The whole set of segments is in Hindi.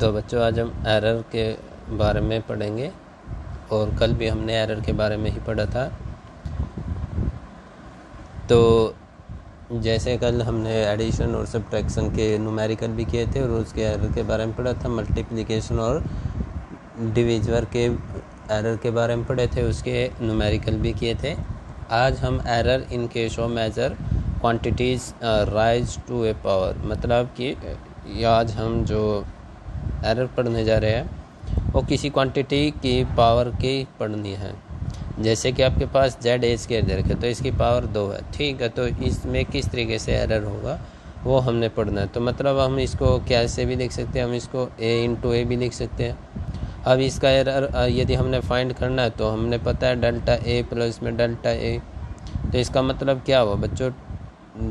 तो बच्चों आज हम एरर के बारे में पढ़ेंगे और कल भी हमने एरर के बारे में ही पढ़ा था। तो जैसे कल हमने एडिशन और सब्ट्रैक्शन के न्यूमेरिकल भी किए थे और उसके एरर के बारे में पढ़ा था। मल्टीप्लिकेशन और डिवीजन के एरर के बारे में पढ़े थे, उसके न्यूमेरिकल भी किए थे। आज हम error in case of measure quantities raise to a power, मतलब कि आज हम जो एरर पढ़ने जा रहे हैं वो किसी क्वांटिटी की पावर की पढ़नी है। जैसे कि आपके पास जेड ए स्क्वायर दे रखे तो इसकी पावर 2 है, ठीक है। तो इसमें किस तरीके से एरर होगा वो हमने पढ़ना है। तो मतलब हम इसको कैसे भी लिख सकते हैं, हम इसको a इंटू ए भी लिख सकते हैं। अब इसका एरर यदि हमने फाइंड करना है तो हमने पता है डेल्टा ए प्लस में डेल्टा ए, तो इसका मतलब क्या हुआ बच्चों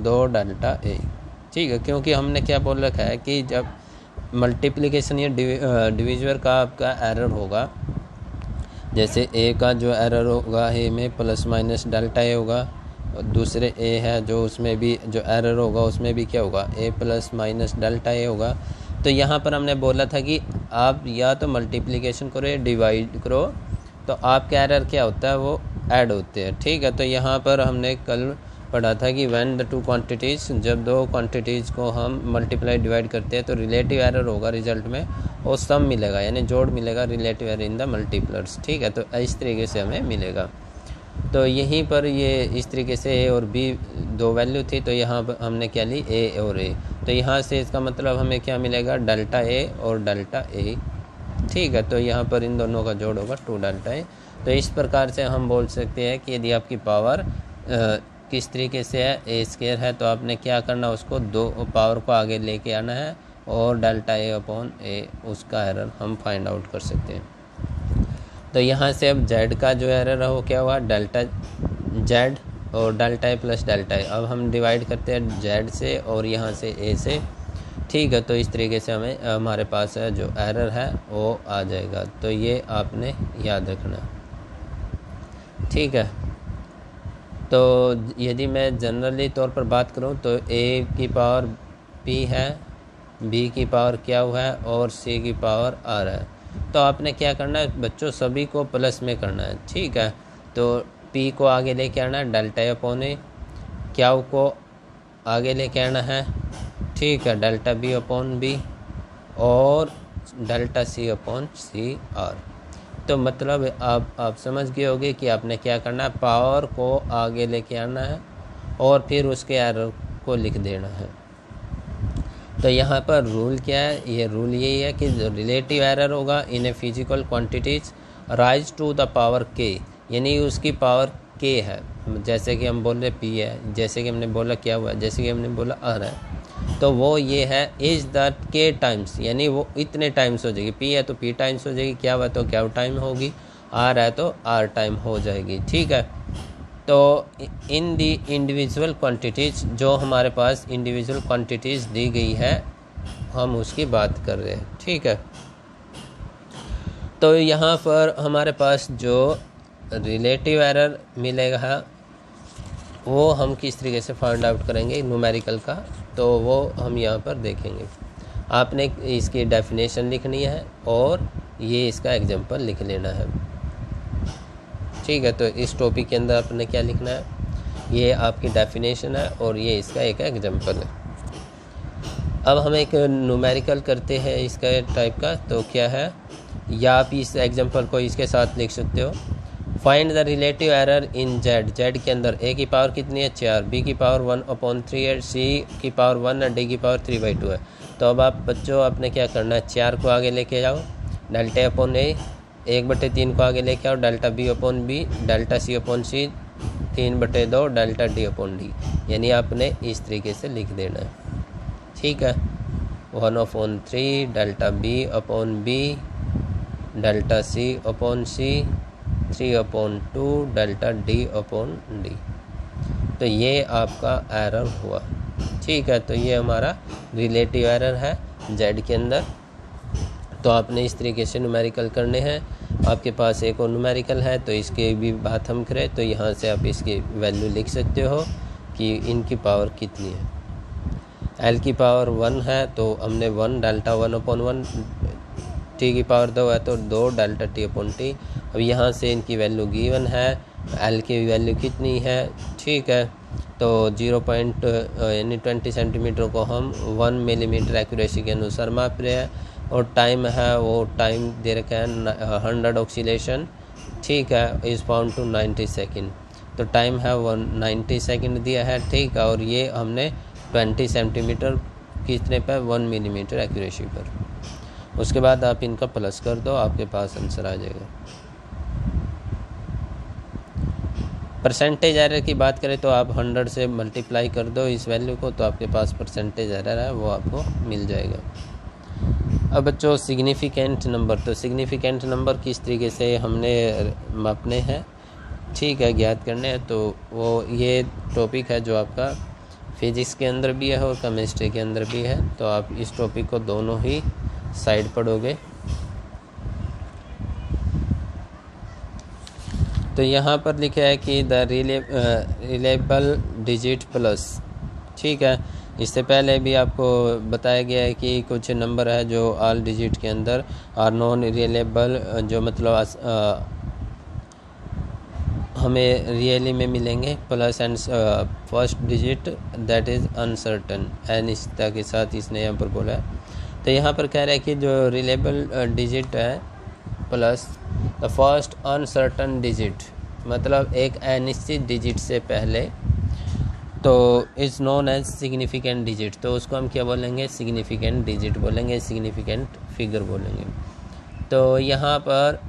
2 डेल्टा ए, ठीक है। क्योंकि हमने क्या बोल रखा है कि जब मल्टीप्लिकेशन या डिवीजन का आपका एरर होगा, जैसे ए का जो एरर होगा ए में प्लस माइनस डेल्टा ए होगा, और दूसरे ए है जो उसमें भी जो एरर होगा उसमें भी क्या होगा ए प्लस माइनस डेल्टा ए होगा। तो यहाँ पर हमने बोला था कि आप या तो मल्टीप्लिकेशन करो या डिवाइड करो तो आपका एरर क्या होता है वो ऐड होते हैं, ठीक है। तो यहाँ पर हमने कल पढ़ा था कि व्हेन द टू क्वांटिटीज़, जब दो क्वांटिटीज़ को हम मल्टीप्लाई डिवाइड करते हैं तो रिलेटिव एरर होगा रिजल्ट में और सम मिलेगा, यानी जोड़ मिलेगा रिलेटिव एरर इन द मल्टीप्लर्स, ठीक है। तो इस तरीके से हमें मिलेगा। तो यहीं पर ये इस तरीके से ए और बी 2 वैल्यू थी, तो यहाँ पर हमने क्या ली ए और ए, तो यहाँ से इसका मतलब हमें क्या मिलेगा डेल्टा ए और डेल्टा ए, ठीक है। तो यहाँ पर इन दोनों का जोड़ होगा 2 डेल्टा ए। तो इस प्रकार से हम बोल सकते हैं कि यदि आपकी पावर किस तरीके से है ए स्क्वायर है तो आपने क्या करना, उसको 2 पावर को आगे लेके आना है और डेल्टा ए अपॉन ए उसका एरर हम फाइंड आउट कर सकते हैं। तो यहाँ से अब जेड का जो एरर है वो क्या हुआ डेल्टा जेड और delta A plus delta A. अब हम डिवाइड करते हैं जेड से और यहाँ से ए से, ठीक है। तो इस तरीके से हमें हमारे पास जो एरर है वो आ जाएगा। तो ये आपने याद रखना, ठीक है। तो यदि मैं जनरली तौर पर बात करूं तो ए की पावर p है, b की पावर क्या हुआ है और c की पावर r है। तो आपने क्या करना है बच्चों, सभी को प्लस में करना है, ठीक है। तो p को आगे लेके आना है डेल्टा ए अपॉन ए, क्या को आगे लेके आना है, ठीक है, डेल्टा b अपॉन b और डेल्टा c अपॉन सी r। तो मतलब आप समझ गए होंगे कि आपने क्या करना है, पावर को आगे लेके आना है और फिर उसके एरर को लिख देना है। तो यहाँ पर रूल क्या है, ये रूल यही है कि रिलेटिव एरर होगा in a physical quantities raise to the power K, यानी उसकी पावर के है। जैसे कि हम बोल रहे p है, जैसे कि हमने बोला क्या हुआ, जैसे कि हमने बोला r है, तो वो ये है इज दैट के टाइम्स, यानी वो इतने टाइम्स हो जाएगी। p है तो p टाइम्स हो जाएगी, क्या हुआ तो क्या टाइम होगी, r है तो r टाइम हो जाएगी, ठीक है। तो इन दी इंडिविजुअल क्वांटिटीज़, जो हमारे पास इंडिविजुअल क्वांटिटीज़ दी गई है हम उसकी बात कर रहे हैं, ठीक है। तो यहाँ पर हमारे पास जो रिलेटिव एरर मिलेगा वो हम किस तरीके से फाइंड आउट करेंगे न्यूमेरिकल का, तो वो हम यहाँ पर देखेंगे। आपने इसकी डेफिनेशन लिखनी है और ये इसका एग्जांपल लिख लेना है, ठीक है। तो इस टॉपिक के अंदर आपने क्या लिखना है, ये आपकी डेफिनेशन है और ये इसका एक एग्जांपल है। अब हम एक न्यूमेरिकल करते हैं इसका टाइप का, तो क्या है, या आप इस एग्जांपल को इसके साथ लिख सकते हो। Find the relative error in Z, Z के अंदर ए की पावर कितनी है 4, बी की पावर 1/3 है, सी की पावर 1 है, डी की पावर 3/2 है। तो अब आप बच्चों आपने क्या करना है, 4 को आगे लेके जाओ, डेल्टा अपॉन ए 1/3 को आगे लेके आओ, delta B upon B, delta C upon C 3/2, delta D upon D, यानी आपने इस तरीके से लिख देना है, ठीक है। 1/3 delta B upon B, delta C upon C 3/2 delta D upon D. तो ये आपका एरर हुआ, ठीक है। तो ये हमारा रिलेटिव एरर है जेड के अंदर। तो आपने इस तरीके से न्यूमेरिकल करने हैं। आपके पास एक और न्यूमेरिकल है तो इसकी भी बात हम करें तो यहाँ से आप इसकी वैल्यू लिख सकते हो कि इनकी पावर कितनी है। एल की पावर 1 है तो हमने 1 डेल्टा 1/1, टी की पावर 2 है तो 2 डेल्टा टी अपॉन टी। अब यहाँ से इनकी वैल्यू गिवन है, एल की वैल्यू कितनी है, ठीक है, तो 20 सेंटीमीटर को हम 1 मिलीमीटर एक्यूरेसी के अनुसार माप रहे हैं, और टाइम है वो टाइम दे रखा है 100 ऑक्सीलेशन, ठीक है, इज़ फाउंड टू 90 सेकेंड, तो टाइम है 190 सेकेंड दिया है, ठीक है, और ये हमने 20 सेंटीमीटर कितने पर 1 मिलीमीटर एक्यूरेसी पर। उसके बाद आप इनका प्लस कर दो, आपके पास आंसर आ जाएगा। परसेंटेज एरर की बात करें तो आप 100 से मल्टीप्लाई कर दो इस वैल्यू को, तो आपके पास परसेंटेज एरर है वो आपको मिल जाएगा। अब बच्चों सिग्निफिकेंट नंबर, तो सिग्निफिकेंट नंबर किस तरीके से हमने मापने हैं, ठीक है, ज्ञात करने हैं, तो वो ये टॉपिक है जो आपका फिजिक्स के अंदर भी है और केमिस्ट्री के अंदर भी है, तो आप इस टॉपिक को दोनों ही साइड पढ़ोगे। तो यहाँ पर लिखा है कि द रिलेबल डिजिट प्लस, ठीक है, इससे पहले भी आपको बताया गया है कि कुछ नंबर है जो ऑल डिजिट के अंदर और नॉन रिलेबल, जो मतलब हमें रियली में मिलेंगे, plus and first digit that is uncertain, अनिश्चितता के साथ इसने यहाँ पर बोला है। तो यहाँ पर कह रहा है कि जो रिलेबल डिजिट है plus the first uncertain digit, मतलब एक अनिश्चित डिजिट से पहले, तो is known as significant digit, तो उसको हम क्या बोलेंगे, सिग्निफिकेंट डिजिट बोलेंगे, सिग्निफिकेंट फिगर बोलेंगे। तो यहाँ पर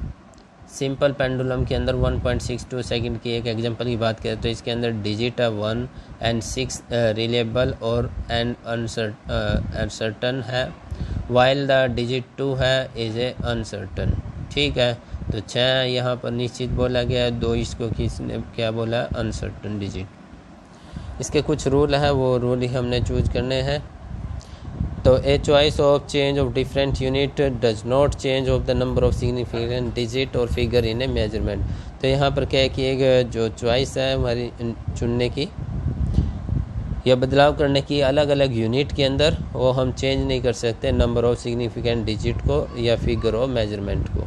सिंपल पेंडुलम के अंदर 1.62 सेकंड की एक एग्जांपल की बात करें तो इसके अंदर डिजिट है 1 एंड 6 रिलेबल और एंड अनसर्टन है, वाइल द डिजिट 2 है इज़ ए अनसर्टन, ठीक है, तो 6 यहाँ पर निश्चित बोला गया है, 2 इसको किसने क्या बोला, अनसर्टन डिजिट। इसके कुछ रूल है, वो रूल ही हमने चूज करने हैं। तो a choice of change of different unit does not change of the number of significant digit और फिगर इन ए मेजरमेंट। तो यहाँ पर क्या है कि एक जो चॉइस है हमारी चुनने की या बदलाव करने की अलग अलग यूनिट के अंदर, वो हम चेंज नहीं कर सकते नंबर ऑफ सिग्निफिकेंट डिजिट को या फिगर ऑफ मेजरमेंट को।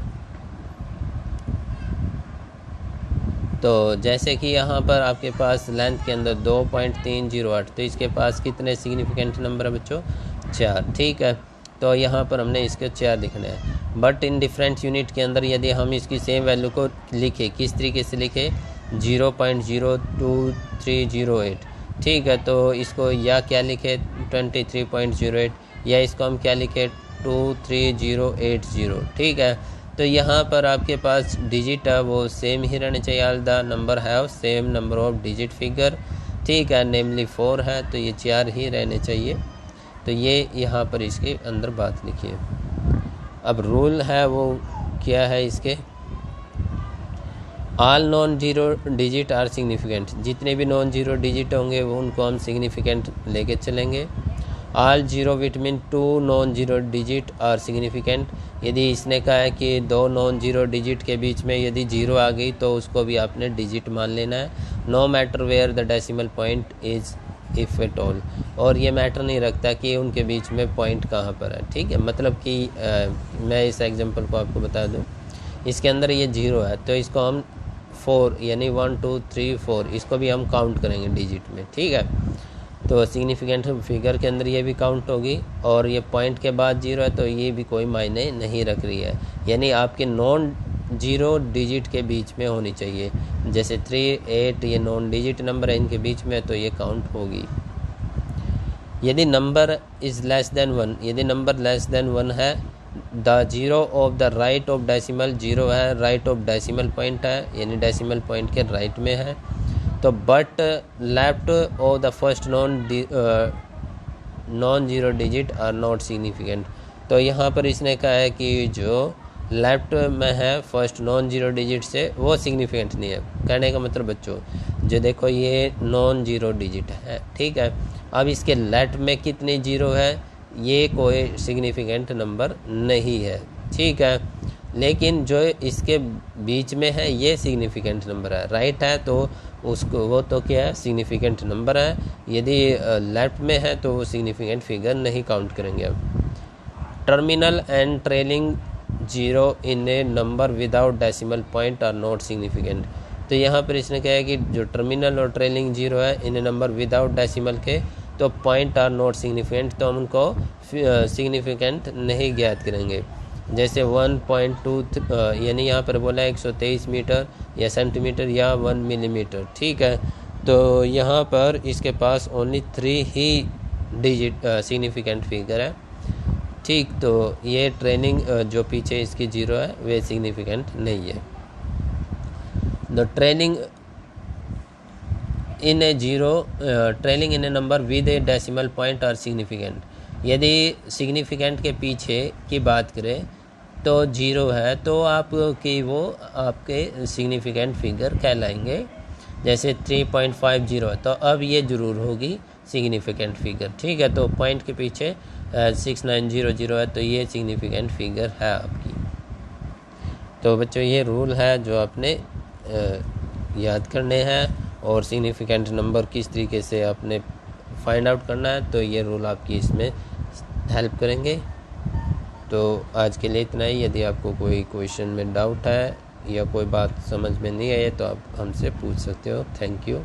तो जैसे कि यहाँ पर आपके पास लेंथ के अंदर 2.308, तो इसके पास कितने सिग्निफिकेंट नंबर है बच्चों, 4, ठीक है, तो यहाँ पर हमने इसके 4 लिखने हैं। बट इन डिफरेंट यूनिट के अंदर यदि हम इसकी सेम वैल्यू को लिखें, किस तरीके से लिखें, 0.02308, ठीक है, तो इसको या क्या लिखे 23.08, या इसको हम क्या लिखे 23080, ठीक है। तो यहाँ पर आपके पास डिजिट है वो सेम ही रहने चाहिए, all the number have same number of digit figure, ठीक है, नेमली 4 है, तो ये 4 ही रहने चाहिए। तो ये यहाँ पर इसके अंदर बात लिखी है। अब रूल है वो क्या है इसके, all non zero digit are significant, जितने भी नॉन जीरो डिजिट होंगे वो उनको हम सिग्निफिकेंट लेके चलेंगे। All zero between 2 non zero digit are significant, यदि इसने कहा है कि 2 नॉन जीरो डिजिट के बीच में यदि जीरो आ गई तो उसको भी आपने डिजिट मान लेना है, no matter where the decimal point is if at all, और ये मैटर नहीं रखता कि उनके बीच में पॉइंट कहाँ पर है, ठीक है। मतलब कि मैं इस एग्जांपल को आपको बता दूं, इसके अंदर ये 0 है तो इसको हम 4 यानी 1 2 3 4 इसको भी हम काउंट करेंगे डिजिट में, ठीक है। तो सिग्निफिकेंट फिगर के अंदर ये भी काउंट होगी, और ये पॉइंट के बाद 0 है तो ये भी कोई मायने नहीं रख रही है, यानी आपके नॉन जीरो डिजिट के बीच में होनी चाहिए। जैसे 3 8 ये नॉन डिजिट नंबर है, इनके बीच में तो ये काउंट होगी। यदि नंबर इज़ लेस देन 1, यदि नंबर लेस देन 1 है, the zero of the right of decimal, zero है राइट ऑफ डेसिमल पॉइंट है, यानी डेसिमल पॉइंट के राइट में है, तो but left of the first non zero digit are not significant. तो यहाँ पर इसने कहा है कि जो लेफ्ट में है फर्स्ट नॉन जीरो डिजिट से वो सिग्निफिकेंट नहीं है। कहने का मतलब बच्चों जो देखो ये नॉन जीरो डिजिट है, ठीक है, अब इसके लेफ्ट में कितने जीरो है, ये कोई सिग्निफिकेंट नंबर नहीं है, ठीक है, लेकिन जो इसके बीच में है ये सिग्निफिकेंट नंबर है। राइट है तो उसको वो तो क्या है, सिग्निफिकेंट नंबर है। यदि लेफ्ट में है तो वो सिग्निफिकेंट फिगर नहीं काउंट करेंगे। अब terminal and trailing zero in a number without decimal point are not significant. तो यहाँ पर इसने कहा है कि जो टर्मिनल और ट्रेलिंग जीरो है इन ए नंबर विदाउट डेसिमल के, तो पॉइंट आर नॉट सिग्निफिकेंट, तो हम उनको सिग्निफिकेंट नहीं ज्ञात करेंगे। जैसे 1.2 यानी यहाँ पर बोला 123 मीटर या सेंटीमीटर या 1 मिलीमीटर, ठीक है। तो यहाँ पर इसके पास ओनली 3 ही डिजिट सिग्निफिकेंट फिगर है, ठीक। तो ये ट्रेनिंग जो पीछे इसकी जीरो है वे सिग्निफिकेंट नहीं है। The training in a zero trailing in a number with a decimal point are significant. यदि सिग्निफिकेंट के पीछे की बात करें तो जीरो है तो आपकी वो आपके सिग्निफिकेंट फिगर कहलाएंगे। जैसे 3.50 है तो अब ये ज़रूर होगी सिग्निफिकेंट फिगर, ठीक है। तो पॉइंट के पीछे 6900 है तो ये सिग्निफिकेंट फिगर है आपकी। तो बच्चों ये रूल है जो आपने याद करने हैं, और सिग्निफिकेंट नंबर किस तरीके से आपने फाइंड आउट करना है, तो ये रूल आपकी इसमें हेल्प करेंगे। तो आज के लिए इतना ही। यदि आपको कोई क्वेश्चन में डाउट है या कोई बात समझ में नहीं आई है तो आप हमसे पूछ सकते हो। Thank you.